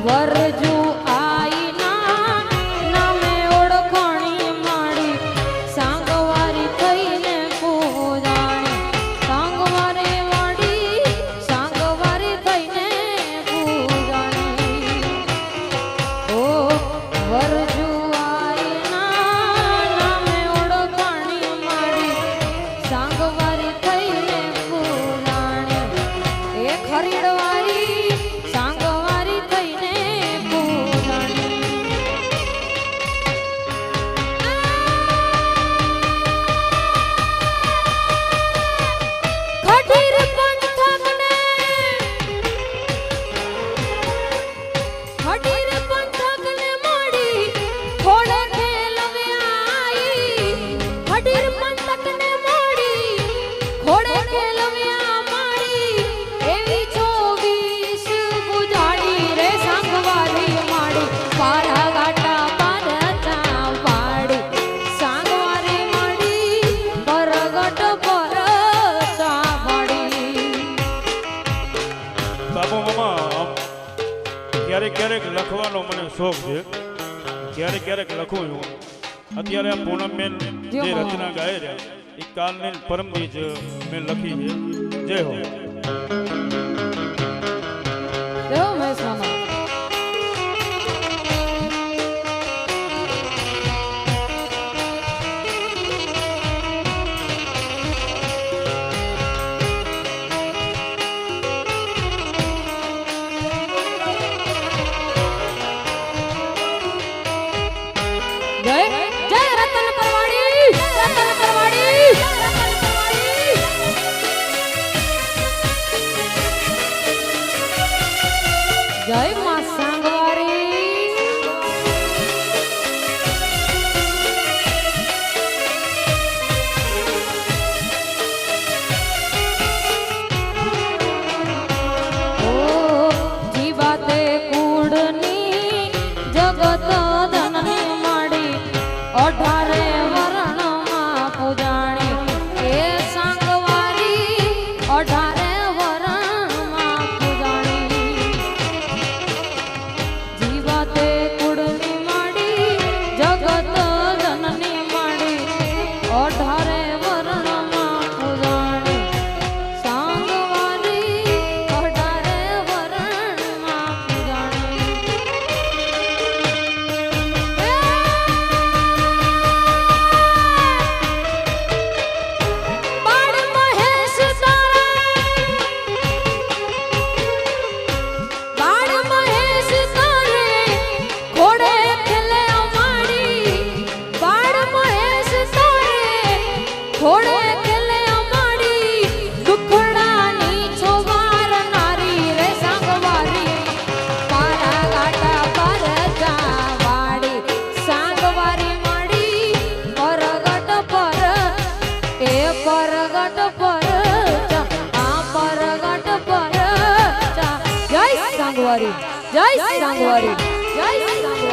વરજુ આઈના નામે ઓળખણી માડી સાંગવારી થઈને પૂજાણી સાંગવારી વાડી સાંગવારી થઈને પૂજાણી ઓ વરજુ આઈના નામે ઓળખણી માડી સાંગવારી થઈને પૂજાણી એ ખરીડવારી સાંગવારી થઈને પૂજાણી ખટીર પંથકને ખટીર પંથકને મોડી ખોડે ખેલવે આઈ ખટીર પંથકને મોડી ખોડે ખેલવે માડી એવી 24 પૂજાડી રે સાંગવારી માડી પારા ગાટા પારતા પાડી સાંગવારી માડી પરગટ પરતા પાડી બાપુ મામા ક્યારેક ક્યારેક લખવાનો મને શોખ છે ક્યારેક ક્યારેક લખું છું અત્યારે આ પૂનમબેન જે રચના ગાય રહ્યા એ કાલની પરમદી જ મેં લખી છે જય હો દેવ મહેસાણા જય જય રતન પરવાડી રતન પરવાડી રતન પરવાડી જય માં સાંગવારી ઓ જીવાતે કુળની જગત ધનની માડી 18 વરણમાં પૂજાણી એ સાંગવારી 18 વરણમાં પૂજાણી જીવાતે કુળની માડી જગત જનની માડી 18 વરણમાં પૂજાણી સાંગવારી 18 વરણમાં પૂજાણી બાળ મહેશ તારે ઘોડે ખેલે અમાડી બાળ મહેશ તારે ઘોડે ખેલે અમાડી દુખડાની છોવાર નારી રે સાંગવારી પારા ગાટા પરતા વાડી સાંગવારી માડી પરગટ પર એ પરગટ પર આ પરગટ પર જય સાંગવારી જય સાંગવારી જય સાંગવારી